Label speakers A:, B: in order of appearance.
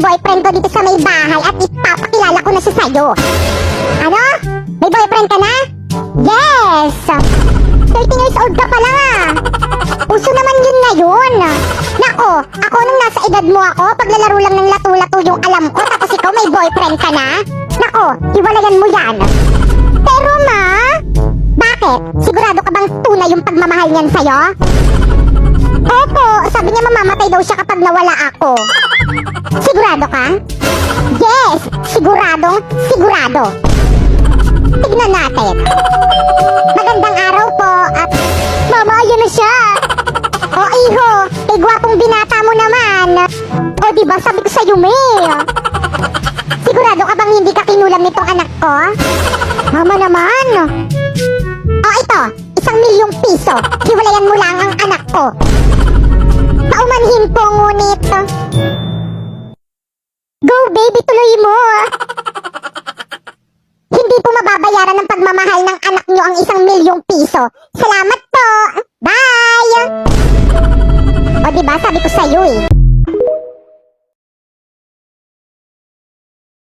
A: boyfriend ko dito sa may bahay at ipapakilala ko na siya sa'yo. Ano? May boyfriend ka na? Yes! 13 years old ka pa lang ah. Uso naman yun ngayon. Nako, ako nung nasa edad mo ako, paglalaro lang ng lato-lato yung alam ko, tapos ikaw may boyfriend ka na? Nako, hiwalayan mo yan. Pero ma, bakit? Sigurado ka bang tunay yung pagmamahal niyan sa'yo? Opo, sabi niya mamamatay daw siya kapag nawala ako. Sigurado ka? Yes, sigurado. Tignan natin. Magandang araw po at... Mama, ayun na siya. O iho, gwapong binata mo naman. O diba, sabi ko sa'yo, May. Sigurado ka bang hindi ka kinulam nitong anak ko? Mama naman. O ito, 1,000,000 piso. Hiwalayan mo lang ang anak ko. Paumanhin po ngunit. Go baby, tuloy mo. Hindi po mababayaran ng pagmamahal ng anak nyo ang 1,000,000 piso. Salamat po. Bye! O diba, sabi ko sa'yo eh.